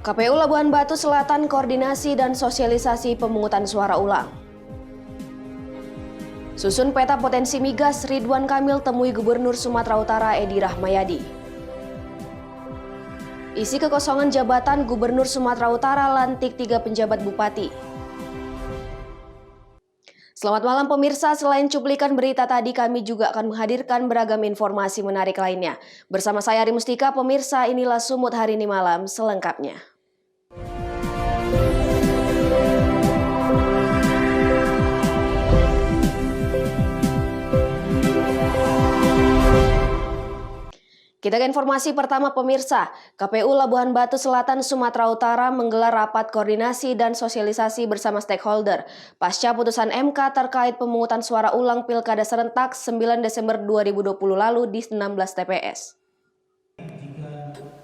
KPU Labuhan Batu Selatan koordinasi dan sosialisasi pemungutan suara ulang. Susun peta potensi migas, Ridwan Kamil temui Gubernur Sumatera Utara Edi Rahmayadi. Isi kekosongan jabatan Gubernur Sumatera Utara lantik 3 penjabat bupati. Selamat malam pemirsa, selain cuplikan berita tadi kami juga akan menghadirkan beragam informasi menarik lainnya. Bersama saya Ari Mustika, pemirsa inilah Sumut Hari Ini Malam selengkapnya. Kita ke informasi pertama pemirsa, KPU Labuhan Batu Selatan Sumatera Utara menggelar rapat koordinasi dan sosialisasi bersama stakeholder pasca putusan MK terkait pemungutan suara ulang Pilkada serentak 9 Desember 2020 lalu di 16 TPS.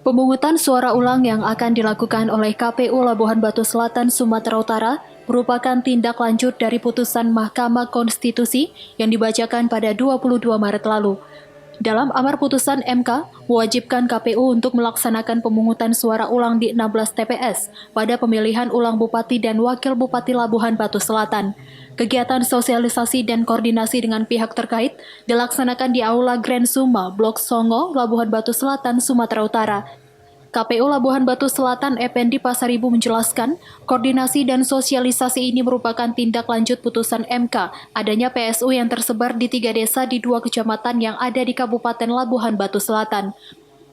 Pemungutan suara ulang yang akan dilakukan oleh KPU Labuhan Batu Selatan Sumatera Utara merupakan tindak lanjut dari putusan Mahkamah Konstitusi yang dibacakan pada 22 Maret lalu. Dalam amar putusan MK, mewajibkan KPU untuk melaksanakan pemungutan suara ulang di 16 TPS pada pemilihan ulang Bupati dan Wakil Bupati Labuhan Batu Selatan. Kegiatan sosialisasi dan koordinasi dengan pihak terkait dilaksanakan di Aula Grand Suma, Blok Songo, Labuhan Batu Selatan, Sumatera Utara. KPU Labuhan Batu Selatan Effendi Pasaribu menjelaskan, koordinasi dan sosialisasi ini merupakan tindak lanjut putusan MK adanya PSU yang tersebar di 3 desa di 2 kecamatan yang ada di Kabupaten Labuhan Batu Selatan.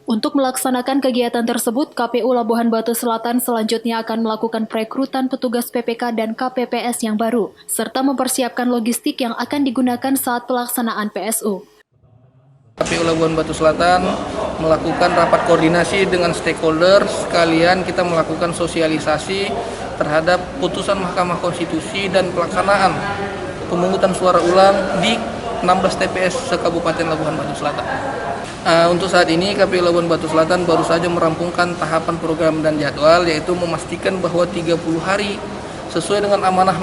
Untuk melaksanakan kegiatan tersebut, KPU Labuhan Batu Selatan selanjutnya akan melakukan perekrutan petugas PPK dan KPPS yang baru, serta mempersiapkan logistik yang akan digunakan saat pelaksanaan PSU. KPU Labuhan Batu Selatan melakukan rapat koordinasi dengan stakeholder, sekalian kita melakukan sosialisasi terhadap putusan Mahkamah Konstitusi dan pelaksanaan pemungutan suara ulang di 16 TPS se-Kabupaten Labuhan Batu Selatan. Untuk saat ini KPU Labuhan Batu Selatan baru saja merampungkan tahapan program dan jadwal, yaitu memastikan bahwa 30 hari sesuai dengan amanah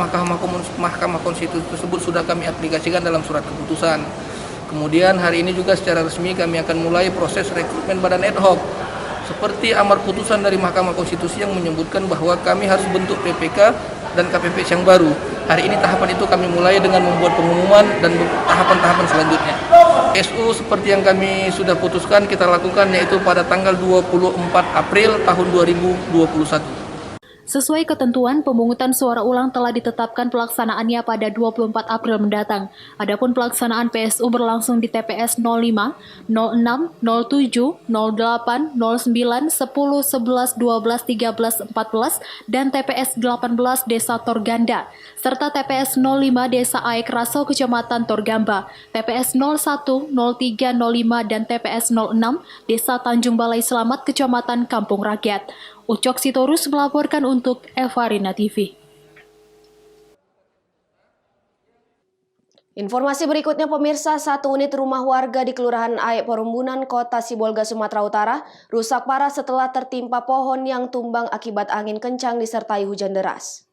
Mahkamah Konstitusi tersebut sudah kami aplikasikan dalam surat keputusan. Kemudian hari ini juga secara resmi kami akan mulai proses rekrutmen badan ad hoc. Seperti amar putusan dari Mahkamah Konstitusi yang menyebutkan bahwa kami harus bentuk PPK dan KPPS yang baru. Hari ini tahapan itu kami mulai dengan membuat pengumuman dan tahapan-tahapan selanjutnya. SU seperti yang kami sudah putuskan kita lakukan, yaitu pada tanggal 24 April tahun 2021. Sesuai ketentuan, pemungutan suara ulang telah ditetapkan pelaksanaannya pada 24 April mendatang. Adapun pelaksanaan PSU berlangsung di TPS 05, 06, 07, 08, 09, 10, 11, 12, 13, 14, dan TPS 18 Desa Torganda, serta TPS 05 Desa Aek Raso Kecamatan Torgamba, TPS 01, 03, 05, dan TPS 06 Desa Tanjung Balai Selamat Kecamatan Kampung Rakyat. Ucok Sitorus melaporkan untuk Evarina TV. Informasi berikutnya pemirsa, 1 unit rumah warga di Kelurahan Aek Perumbunan, Kota Sibolga, Sumatera Utara rusak parah setelah tertimpa pohon yang tumbang akibat angin kencang disertai hujan deras.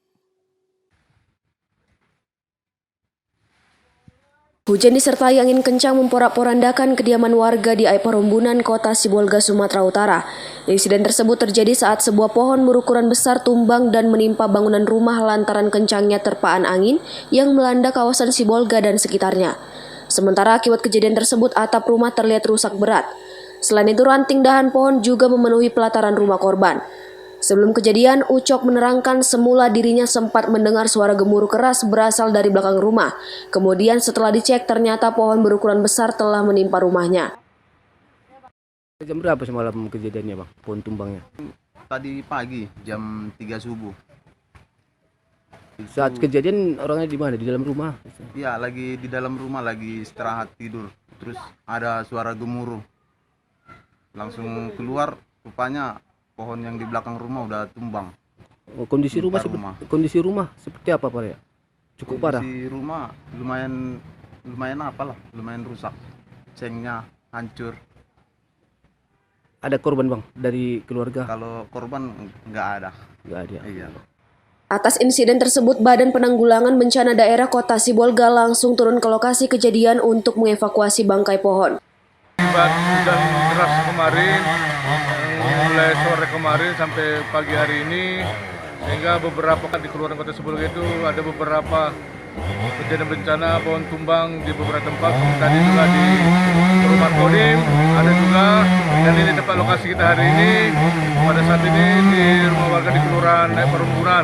Hujan disertai angin kencang memporak-porandakan kediaman warga di Aek Perumbunan, Kota Sibolga, Sumatera Utara. Insiden tersebut terjadi saat sebuah pohon berukuran besar tumbang dan menimpa bangunan rumah lantaran kencangnya terpaan angin yang melanda kawasan Sibolga dan sekitarnya. Sementara akibat kejadian tersebut atap rumah terlihat rusak berat. Selain itu ranting dahan pohon juga memenuhi pelataran rumah korban. Sebelum kejadian, Ucok menerangkan semula dirinya sempat mendengar suara gemuruh keras berasal dari belakang rumah. Kemudian setelah dicek ternyata pohon berukuran besar telah menimpa rumahnya. Jam berapa semalam kejadiannya Bang, pohon tumbangnya? Tadi pagi, jam 3 subuh. Saat kejadian orangnya di mana? Di dalam rumah? Iya, lagi di dalam rumah, lagi istirahat tidur. Terus ada suara gemuruh. Langsung keluar, rupanya pohon yang di belakang rumah udah tumbang. Oh, kondisi rumah seperti apa Pak ya? Cukup parah. Kondisi rumah lumayan rusak. Sengnya hancur. Ada korban Bang dari keluarga? Kalau korban nggak ada. Nggak ada. Iya. Atas insiden tersebut, Badan Penanggulangan Bencana Daerah Kota Sibolga langsung turun ke lokasi kejadian untuk mengevakuasi bangkai pohon. Akibat hujan deras kemarin, mulai sore kemarin sampai pagi hari ini, sehingga beberapa di Kelurahan Kota Sibolga itu ada beberapa kejadian bencana pohon tumbang di beberapa tempat. Tadi juga di Perumahan Kodim ada juga, dan ini tempat lokasi kita hari ini pada saat ini di rumah warga di Kelurahan Perumbunan,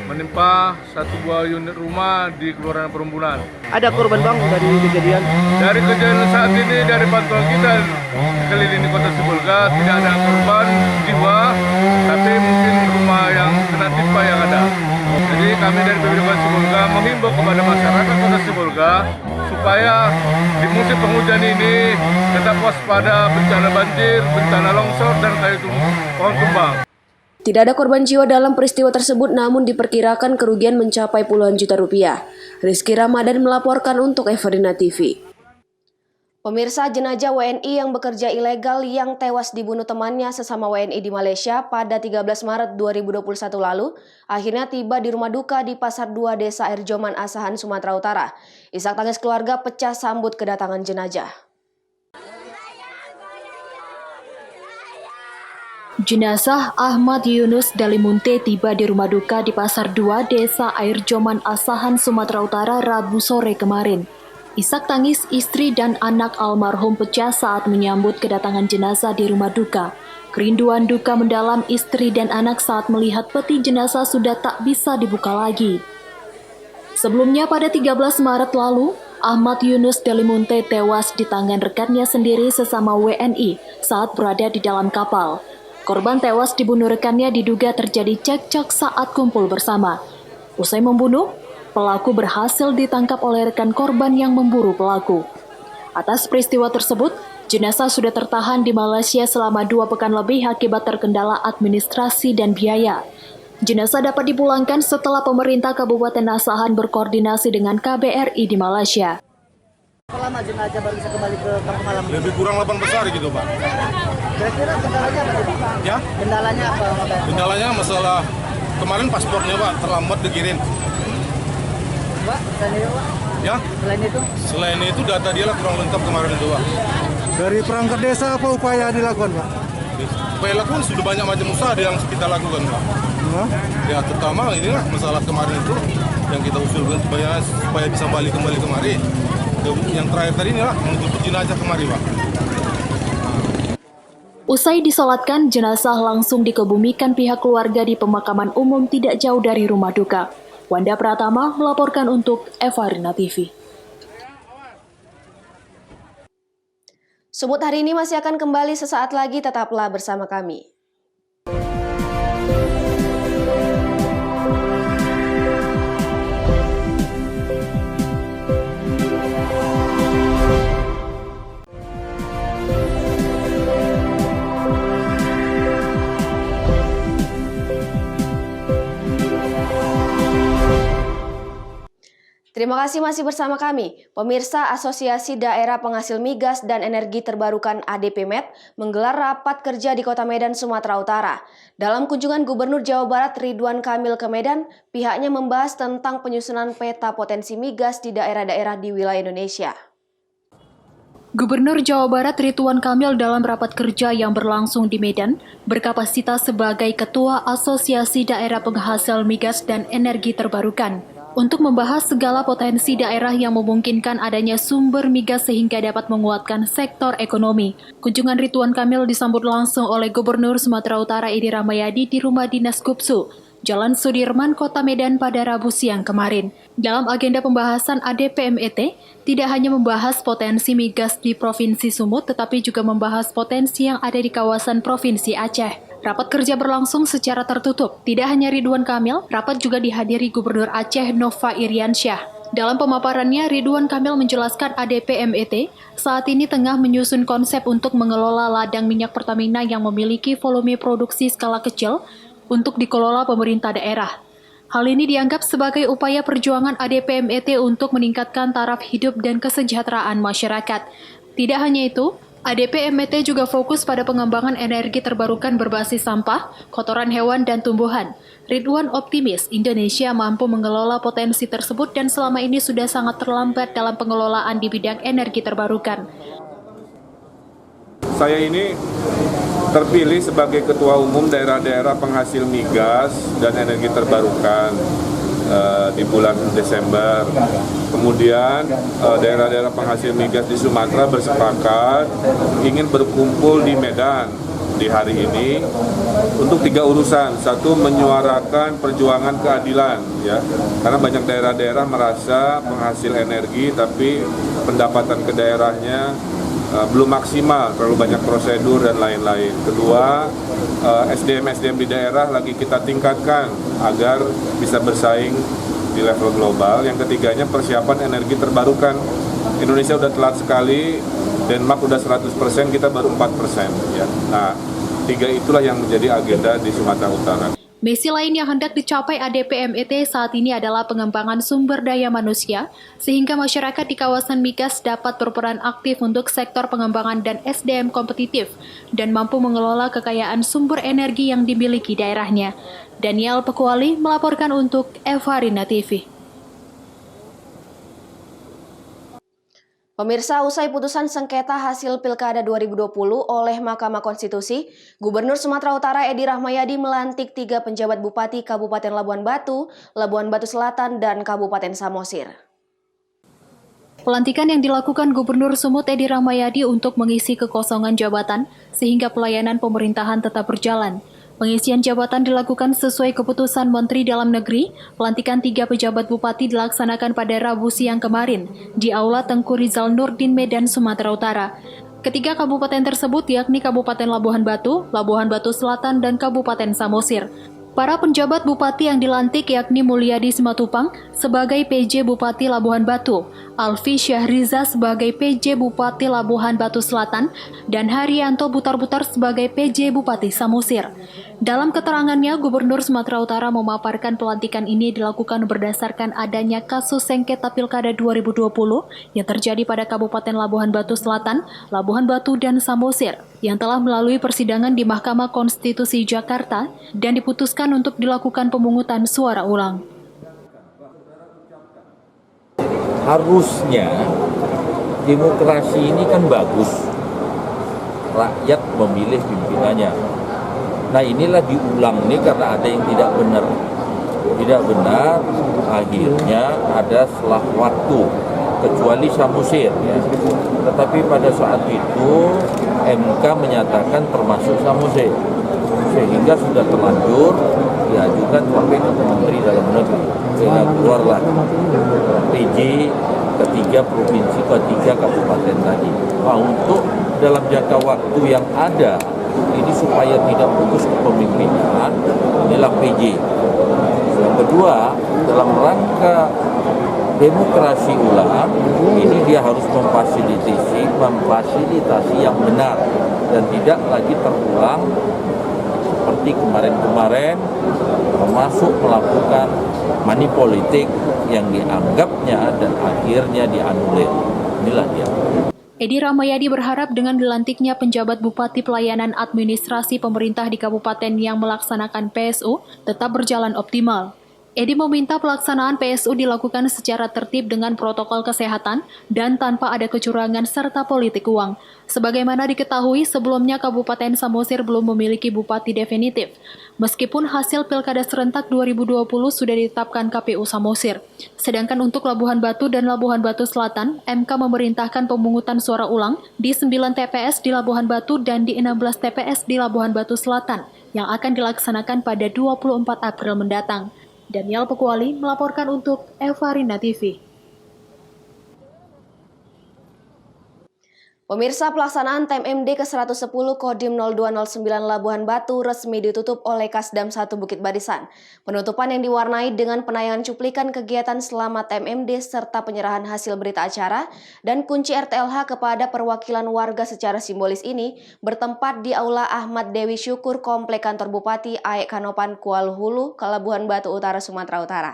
menimpa satu buah unit rumah di Kelurahan Perumbunan. Ada korban bang dari kejadian? Dari kejadian saat ini, dari pantauan kita keliling Kota Sibolga tidak ada korban jiwa, tapi mungkin rumah yang kena timpa yang ada. Jadi kami dari BPBD Kota Sibolga menghimbau kepada masyarakat Kota Sibolga supaya di musim penghujan ini tetap waspada bencana banjir, bencana longsor, dan pohon tumbang. Tidak ada korban jiwa dalam peristiwa tersebut, namun diperkirakan kerugian mencapai puluhan juta rupiah. Rizky Ramadan melaporkan untuk Everina TV. Pemirsa, jenazah WNI yang bekerja ilegal yang tewas dibunuh temannya sesama WNI di Malaysia pada 13 Maret 2021 lalu akhirnya tiba di rumah duka di Pasar 2 Desa Air Joman Asahan, Sumatera Utara. Isak tangis keluarga pecah sambut kedatangan jenazah. Jenazah Ahmad Yunus Dalimunte tiba di rumah duka di Pasar 2 Desa Air Joman Asahan, Sumatera Utara Rabu sore kemarin. Isak tangis istri dan anak almarhum pecah saat menyambut kedatangan jenazah di rumah duka. Kerinduan duka mendalam istri dan anak saat melihat peti jenazah sudah tak bisa dibuka lagi. Sebelumnya pada 13 Maret lalu, Ahmad Yunus Dalimunte tewas di tangan rekannya sendiri sesama WNI saat berada di dalam kapal. Korban tewas dibunuh rekannya diduga terjadi cekcok saat kumpul bersama. Usai membunuh, pelaku berhasil ditangkap oleh rekan korban yang memburu pelaku. Atas peristiwa tersebut, jenazah sudah tertahan di Malaysia selama 2 pekan lebih akibat terkendala administrasi dan biaya. Jenazah dapat dipulangkan setelah pemerintah Kabupaten Asahan berkoordinasi dengan KBRI di Malaysia. Berapa lama jenazah baru bisa kembali ke kampung halaman? Lebih kurang 8 besar gitu, Pak. Kira-kira kendalanya apa? Ya? Kendalanya apa? Kendalanya masalah kemarin paspornya, Pak, terlambat dikirim. Pak, selain itu, Pak? Ya? Selain itu data dia lah kurang lengkap kemarin itu, Pak. Dari perangkat desa apa upaya dilakukan, Pak? Upaya lakukan sudah banyak macam usaha yang kita lakukan, Pak. Ya, terutama inilah masalah kemarin itu yang kita usulkan supaya bisa kembali kemari. Yang terakhir tadi inilah menjemput jenazah kemari, Pak. Usai disolatkan, jenazah langsung dikebumikan pihak keluarga di pemakaman umum tidak jauh dari rumah duka. Wanda Pratama melaporkan untuk Everina TV. Sumut hari ini masih akan kembali sesaat lagi, tetaplah bersama kami. Terima kasih masih bersama kami. Pemirsa, Asosiasi Daerah Penghasil Migas dan Energi Terbarukan ADP-MET menggelar rapat kerja di Kota Medan, Sumatera Utara. Dalam kunjungan Gubernur Jawa Barat Ridwan Kamil ke Medan, pihaknya membahas tentang penyusunan peta potensi migas di daerah-daerah di wilayah Indonesia. Gubernur Jawa Barat Ridwan Kamil dalam rapat kerja yang berlangsung di Medan berkapasitas sebagai Ketua Asosiasi Daerah Penghasil Migas dan Energi Terbarukan untuk membahas segala potensi daerah yang memungkinkan adanya sumber migas sehingga dapat menguatkan sektor ekonomi. Kunjungan Ridwan Kamil disambut langsung oleh Gubernur Sumatera Utara Edi Rahmayadi di Rumah Dinas Gubsu, Jalan Sudirman, Kota Medan pada Rabu siang kemarin. Dalam agenda pembahasan ADP-MET, tidak hanya membahas potensi migas di Provinsi Sumut, tetapi juga membahas potensi yang ada di kawasan Provinsi Aceh. Rapat kerja berlangsung secara tertutup. Tidak hanya Ridwan Kamil, rapat juga dihadiri Gubernur Aceh Nova Iriansyah. Dalam pemaparannya, Ridwan Kamil menjelaskan ADP-MET saat ini tengah menyusun konsep untuk mengelola ladang minyak Pertamina yang memiliki volume produksi skala kecil untuk dikelola pemerintah daerah. Hal ini dianggap sebagai upaya perjuangan ADP-MET untuk meningkatkan taraf hidup dan kesejahteraan masyarakat. Tidak hanya itu, ADP-MET juga fokus pada pengembangan energi terbarukan berbasis sampah, kotoran hewan, dan tumbuhan. Ridwan optimis Indonesia mampu mengelola potensi tersebut dan selama ini sudah sangat terlambat dalam pengelolaan di bidang energi terbarukan. Saya ini terpilih sebagai Ketua Umum daerah-daerah penghasil migas dan energi terbarukan di bulan Desember. Kemudian daerah-daerah penghasil migas di Sumatera bersepakat ingin berkumpul di Medan di hari ini untuk 3 urusan. Satu, menyuarakan perjuangan keadilan, ya, karena banyak daerah-daerah merasa penghasil energi tapi pendapatan ke daerahnya belum maksimal, terlalu banyak prosedur dan lain-lain. Kedua, SDM di daerah lagi kita tingkatkan agar bisa bersaing di level global. Yang ketiganya, persiapan energi terbarukan. Indonesia udah telat sekali, Denmark udah 100%, kita baru 4%. Ya. Nah, 3 itulah yang menjadi agenda di Sumatera Utara. Misi lain yang hendak dicapai ADPMET saat ini adalah pengembangan sumber daya manusia, sehingga masyarakat di kawasan migas dapat berperan aktif untuk sektor pengembangan dan SDM kompetitif, dan mampu mengelola kekayaan sumber energi yang dimiliki daerahnya. Daniel Pekuali melaporkan untuk Evarina TV. Pemirsa, usai putusan sengketa hasil Pilkada 2020 oleh Mahkamah Konstitusi, Gubernur Sumatera Utara Edi Rahmayadi melantik 3 penjabat bupati Kabupaten Labuhan Batu Selatan, dan Kabupaten Samosir. Pelantikan yang dilakukan Gubernur Sumut Edi Rahmayadi untuk mengisi kekosongan jabatan sehingga pelayanan pemerintahan tetap berjalan. Pengisian jabatan dilakukan sesuai keputusan Menteri Dalam Negeri. Pelantikan 3 pejabat bupati dilaksanakan pada Rabu siang kemarin di Aula Tengku Rizal Nurdin, Medan, Sumatera Utara. Ketiga kabupaten tersebut yakni Kabupaten Labuhan Batu Selatan, dan Kabupaten Samosir. Para penjabat bupati yang dilantik yakni Mulyadi Simatupang sebagai PJ Bupati Labuhan Batu, Alfi Syahriza sebagai PJ Bupati Labuhan Batu Selatan, dan Haryanto Butar-Butar sebagai PJ Bupati Samosir. Dalam keterangannya, Gubernur Sumatera Utara memaparkan pelantikan ini dilakukan berdasarkan adanya kasus sengketa Pilkada 2020 yang terjadi pada Kabupaten Labuhan Batu Selatan, Labuhan Batu, dan Samosir yang telah melalui persidangan di Mahkamah Konstitusi Jakarta dan diputuskan untuk dilakukan pemungutan suara ulang. Harusnya demokrasi ini kan bagus, rakyat memilih pimpinannya. Nah, inilah diulang nih karena ada yang tidak benar. Tidak benar, akhirnya ada selah waktu, kecuali Samosir. Ya. Tetapi pada saat itu MK menyatakan termasuk Samosir, sehingga sudah terlanjur diajukan sampai ke Menteri Dalam Negeri. Sehingga keluarlah PJ ketiga provinsi, ketiga kabupaten tadi. Nah, untuk dalam jangka waktu yang ada ini supaya tidak putus kepemimpinan, inilah PJ. Yang kedua, dalam rangka demokrasi ulang, ini dia harus memfasilitasi yang benar dan tidak lagi terulang seperti kemarin-kemarin, termasuk melakukan money politik yang dianggapnya dan akhirnya dianulir. Inilah dia. Edi Rahmayadi berharap dengan dilantiknya penjabat bupati pelayanan administrasi pemerintah di kabupaten yang melaksanakan PSU tetap berjalan optimal. Edi meminta pelaksanaan PSU dilakukan secara tertib dengan protokol kesehatan dan tanpa ada kecurangan serta politik uang. Sebagaimana diketahui, sebelumnya Kabupaten Samosir belum memiliki bupati definitif. Meskipun hasil Pilkada serentak 2020 sudah ditetapkan KPU Samosir. Sedangkan untuk Labuhan Batu dan Labuhan Batu Selatan, MK memerintahkan pemungutan suara ulang di 9 TPS di Labuhan Batu dan di 16 TPS di Labuhan Batu Selatan yang akan dilaksanakan pada 24 April mendatang. Daniel Pekuali melaporkan untuk Evarina TV. Pemirsa, pelaksanaan TMMD ke-110 Kodim 0209 Labuhan Batu resmi ditutup oleh Kasdam 1 Bukit Barisan. Penutupan yang diwarnai dengan penayangan cuplikan kegiatan selama TMMD serta penyerahan hasil berita acara dan kunci RTLH kepada perwakilan warga secara simbolis ini bertempat di Aula Ahmad Dewi Syukur Komplek Kantor Bupati Aek Kanopan Kuala Hulu, Labuhan Batu Utara, Sumatera Utara.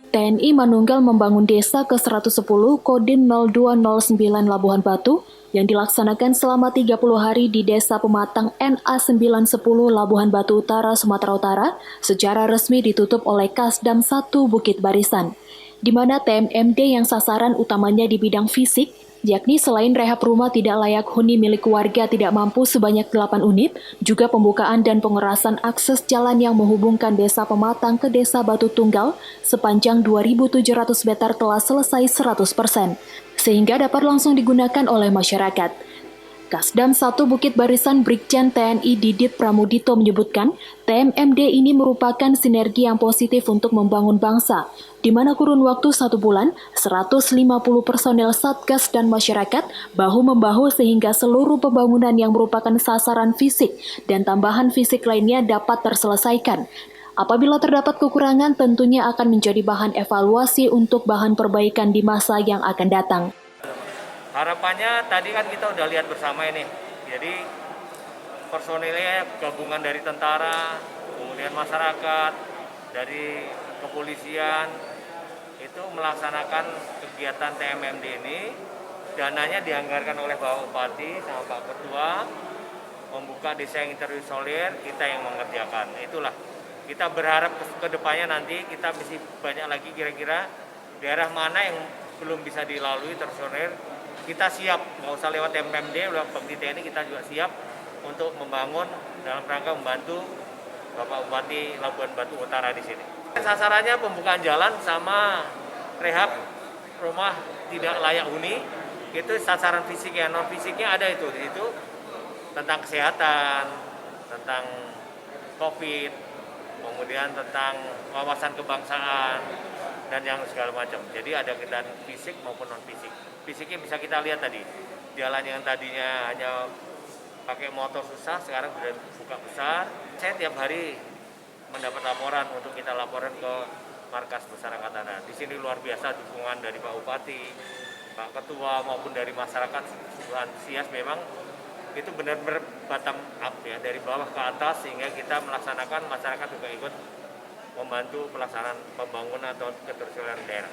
TNI Manunggal membangun desa ke-110 Kodim 0209 Labuhan Batu yang dilaksanakan selama 30 hari di Desa Pematang NA 910 Labuhan Batu Utara, Sumatera Utara secara resmi ditutup oleh Kasdam 1 Bukit Barisan. di mana TMMD yang sasaran utamanya di bidang fisik, yakni selain rehab rumah tidak layak huni milik warga tidak mampu sebanyak 8 unit, juga pembukaan dan pengerasan akses jalan yang menghubungkan Desa Pematang ke Desa Batu Tunggal sepanjang 2.700 meter telah selesai 100%, sehingga dapat langsung digunakan oleh masyarakat. Kasdam 1 Bukit Barisan Brigjen TNI Didit Pramudito menyebutkan, TMMD ini merupakan sinergi yang positif untuk membangun bangsa, di mana kurun waktu 1 bulan, 150 personel Satgas dan masyarakat bahu-membahu sehingga seluruh pembangunan yang merupakan sasaran fisik dan tambahan fisik lainnya dapat terselesaikan. Apabila terdapat kekurangan, tentunya akan menjadi bahan evaluasi untuk bahan perbaikan di masa yang akan datang. Harapannya tadi kan kita udah lihat bersama ini, jadi personilnya gabungan dari tentara, kemudian masyarakat, dari kepolisian, itu melaksanakan kegiatan TMMD ini. Dananya dianggarkan oleh Bapak Bupati sama Pak Ketua, membuka desa yang terisolir, kita yang mengerjakan. Itulah, kita berharap ke depannya nanti kita bisa banyak lagi kira-kira daerah mana yang belum bisa dilalui terisolir. Kita siap, nggak usah lewat TMMD, lewat Bakti TNI kita juga siap untuk membangun dalam rangka membantu Bapak Bupati Labuhan Batu Utara di sini. Sasarannya pembukaan jalan sama rehab rumah tidak layak huni, itu sasaran fisiknya, non fisiknya ada itu tentang kesehatan, tentang COVID, kemudian tentang wawasan kebangsaan, dan yang segala macam. Jadi ada kegiatan fisik maupun non fisik. Fisiknya bisa kita lihat tadi, jalan yang tadinya hanya pakai motor susah, sekarang sudah buka besar. Saya tiap hari mendapat laporan untuk kita laporan ke markas Besar Angkatan Darat. Di sini luar biasa dukungan dari Pak Bupati, Pak Ketua maupun dari masyarakat antusias. Memang itu benar-benar bottom up ya, dari bawah ke atas, sehingga kita melaksanakan, masyarakat juga ikut membantu pelaksanaan pembangunan atau ketersediaan daerah.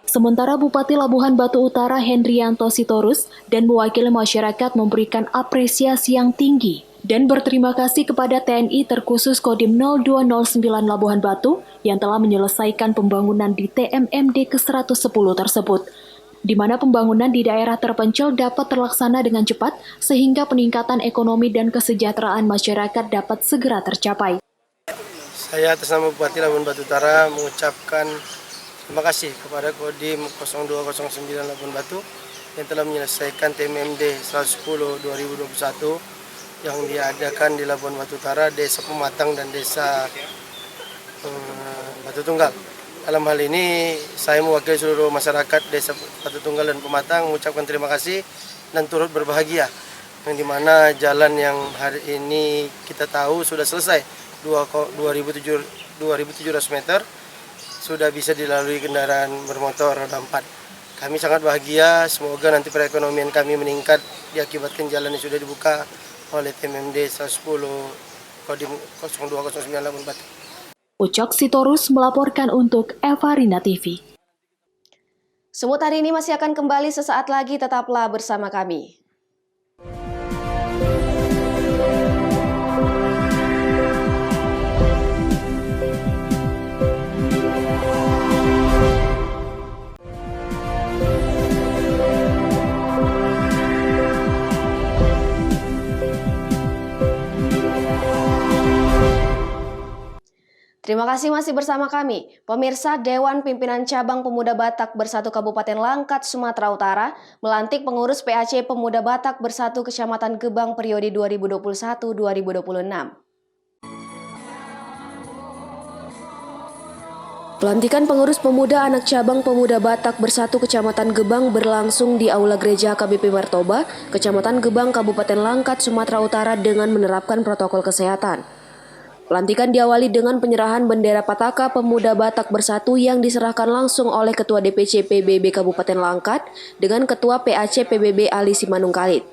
Sementara Bupati Labuhan Batu Utara Hendrianto Sitorus dan mewakili masyarakat memberikan apresiasi yang tinggi dan berterima kasih kepada TNI terkhusus Kodim 0209 Labuhan Batu yang telah menyelesaikan pembangunan di TMMD ke-110 tersebut, di mana pembangunan di daerah terpencil dapat terlaksana dengan cepat sehingga peningkatan ekonomi dan kesejahteraan masyarakat dapat segera tercapai. Saya atas nama Bupati Labuhan Batu Utara mengucapkan terima kasih kepada Kodim 0209 Labuhan Batu yang telah menyelesaikan TMMD 110 2021 yang diadakan di Labuhan Batu Utara, Desa Pematang dan Desa Batu Tunggal. Dalam hal ini saya mewakili seluruh masyarakat Desa Batu Tunggal dan Pematang mengucapkan terima kasih dan turut berbahagia, yang dimana jalan yang hari ini kita tahu sudah selesai 2.700 meter sudah bisa dilalui kendaraan bermotor roda 4. Kami sangat bahagia, semoga nanti perekonomian kami meningkat diakibatkan jalan yang sudah dibuka oleh TMMD 110 Kodim 0209 Labuhan Batu. Ucok Sitorus melaporkan untuk Evarina TV. Semut hari ini masih akan kembali sesaat lagi, tetaplah bersama kami. Terima kasih masih bersama kami. Pemirsa, Dewan Pimpinan Cabang Pemuda Batak Bersatu Kabupaten Langkat, Sumatera Utara melantik pengurus PAC Pemuda Batak Bersatu Kecamatan Gebang periode 2021-2026. Pelantikan pengurus pemuda anak cabang Pemuda Batak Bersatu Kecamatan Gebang berlangsung di Aula Gereja KBP Martoba, Kecamatan Gebang, Kabupaten Langkat, Sumatera Utara dengan menerapkan protokol kesehatan. Pelantikan diawali dengan penyerahan bendera Pataka Pemuda Batak Bersatu yang diserahkan langsung oleh Ketua DPC PBB Kabupaten Langkat dengan Ketua PAC PBB Ali Simanungkalit.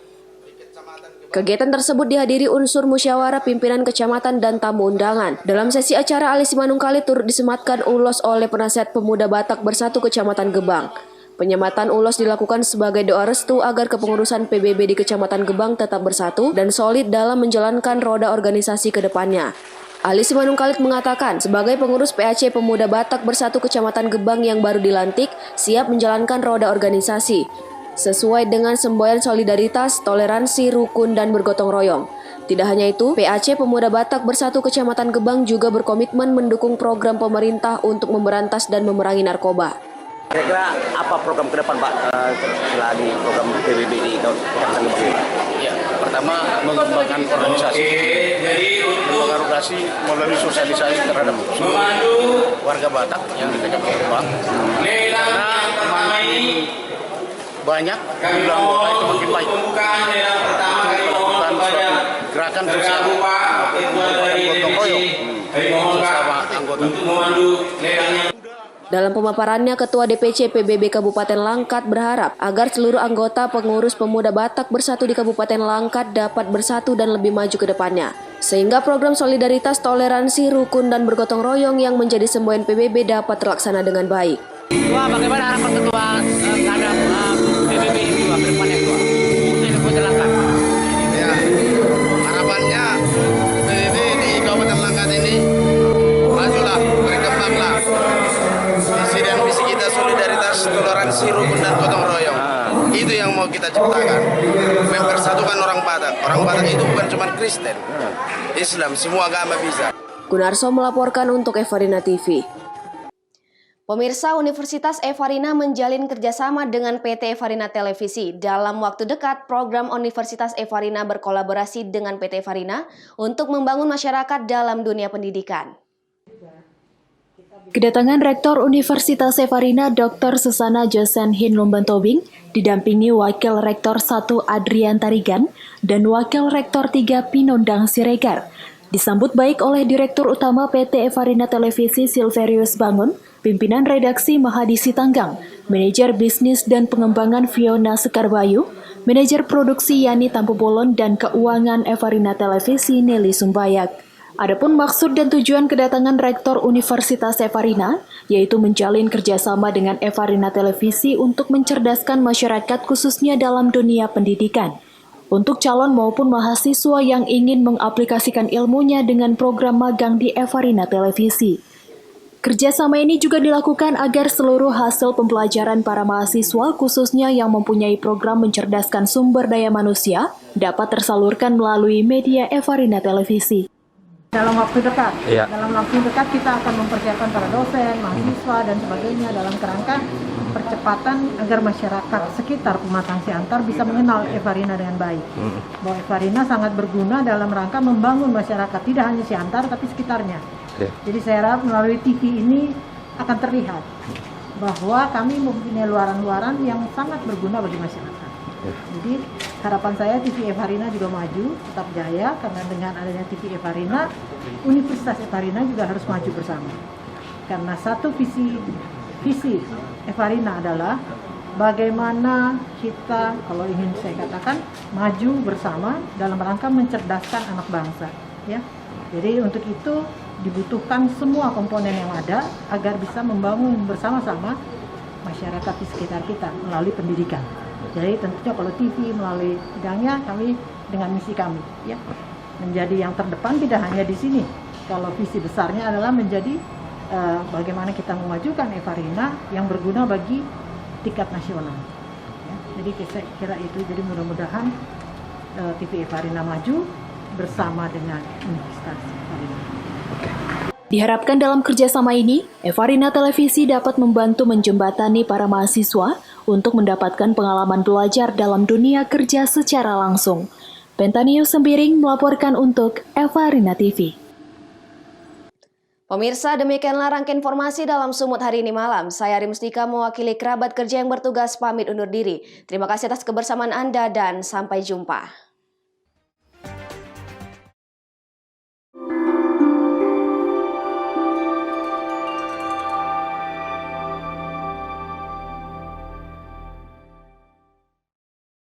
Kegiatan tersebut dihadiri unsur musyawarah pimpinan kecamatan dan tamu undangan. Dalam sesi acara, Ali Simanungkalit turut disematkan ulos oleh penasihat Pemuda Batak Bersatu Kecamatan Gebang. Penyematan ulos dilakukan sebagai doa restu agar kepengurusan PBB di Kecamatan Gebang tetap bersatu dan solid dalam menjalankan roda organisasi ke depannya. Ali Simanungkalit mengatakan, sebagai pengurus PAC Pemuda Batak Bersatu Kecamatan Gebang yang baru dilantik, siap menjalankan roda organisasi sesuai dengan semboyan solidaritas, toleransi, rukun, dan bergotong royong. Tidak hanya itu, PAC Pemuda Batak Bersatu Kecamatan Gebang juga berkomitmen mendukung program pemerintah untuk memberantas dan memerangi narkoba. Kira-kira apa program ke depan Pak setelah di program PBB di Kecamatan Gebang ini? Ya, pertama mengembangkan organisasi melalui sosialisasi terhadap semua warga Batak yang di Kecamatan Gebang. Karena banyak jumlah anggota itu makin baik. Melakukan suatu gerakan sosial, gotong royong bersama anggota. Dalam pemaparannya, Ketua DPC PBB Kabupaten Langkat berharap agar seluruh anggota pengurus pemuda Batak Bersatu di Kabupaten Langkat dapat bersatu dan lebih maju ke depannya. Sehingga program solidaritas, toleransi, rukun, dan bergotong royong yang menjadi semboyan PBB dapat terlaksana dengan baik. Ketua, bagaimana harapan Ketua terhadap PBB ini ke depannya, Ketua? Untuk Kabupaten Langkat. Ya, harapannya PBB di Kabupaten Langkat ini majulah, berkembanglah. Visi dan misi kita solidaritas, toleransi, rukun, dan gotong royong. Itu yang mau kita ciptakan. Mempersatukan orang Batak. Orang Batak itu bukan cuma Kristen, Islam, semua agama bisa. Gunarso melaporkan untuk Evarina TV. Pemirsa, Universitas Evarina menjalin kerjasama dengan PT Evarina Televisi. Dalam waktu dekat, program Universitas Evarina berkolaborasi dengan PT Evarina untuk membangun masyarakat dalam dunia pendidikan. Kedatangan Rektor Universitas Evarina Dr. Susana Josen Hinlumbang Tobing didampingi Wakil Rektor 1 Adrian Tarigan dan Wakil Rektor 3 Pinondang Siregar. Disambut baik oleh Direktur Utama PT Evarina Televisi Silverius Bangun, pimpinan redaksi Mahadi Sitanggang, Manajer Bisnis dan Pengembangan Fiona Sekarbayu, Manajer Produksi Yani Tampubolon, dan Keuangan Evarina Televisi Nelly Sumbayak. Adapun maksud dan tujuan kedatangan Rektor Universitas Evarina, yaitu menjalin kerjasama dengan Evarina Televisi untuk mencerdaskan masyarakat khususnya dalam dunia pendidikan. Untuk calon maupun mahasiswa yang ingin mengaplikasikan ilmunya dengan program magang di Evarina Televisi. Kerjasama ini juga dilakukan agar seluruh hasil pembelajaran para mahasiswa khususnya yang mempunyai program mencerdaskan sumber daya manusia dapat tersalurkan melalui media Evarina Televisi. Dalam waktu dekat, kita akan mempersiapkan para dosen, mahasiswa, dan sebagainya dalam kerangka percepatan agar masyarakat sekitar Pematang Siantar bisa mengenal Evarina dengan baik. Bahwa Evarina sangat berguna dalam rangka membangun masyarakat, tidak hanya Siantar tapi sekitarnya. Jadi saya harap melalui TV ini akan terlihat bahwa kami mempunyai luaran-luaran yang sangat berguna bagi masyarakat. Jadi harapan saya TV Evarina juga maju, tetap jaya, karena dengan adanya TV Evarina, Universitas Evarina juga harus maju bersama. Karena satu visi Evarina adalah bagaimana kita, kalau ingin saya katakan, maju bersama dalam rangka mencerdaskan anak bangsa. Ya, jadi untuk itu dibutuhkan semua komponen yang ada agar bisa membangun bersama-sama masyarakat di sekitar kita melalui pendidikan. Jadi tentunya kalau TV melalui bidangnya kami dengan misi kami ya menjadi yang terdepan tidak hanya di sini. Kalau visi besarnya adalah menjadi bagaimana kita memajukan Evarina yang berguna bagi tingkat nasional. Ya, jadi saya kira itu. Jadi mudah-mudahan TV Evarina maju bersama dengan Universitas Evarina. Diharapkan dalam kerjasama ini, Evarina Televisi dapat membantu menjembatani para mahasiswa untuk mendapatkan pengalaman belajar dalam dunia kerja secara langsung. Pentanius Sembiring melaporkan untuk Evarina TV. Pemirsa, demikianlah rangkaian informasi dalam Sumut hari ini malam. Saya Rimustika mewakili kerabat kerja yang bertugas pamit undur diri. Terima kasih atas kebersamaan Anda dan sampai jumpa.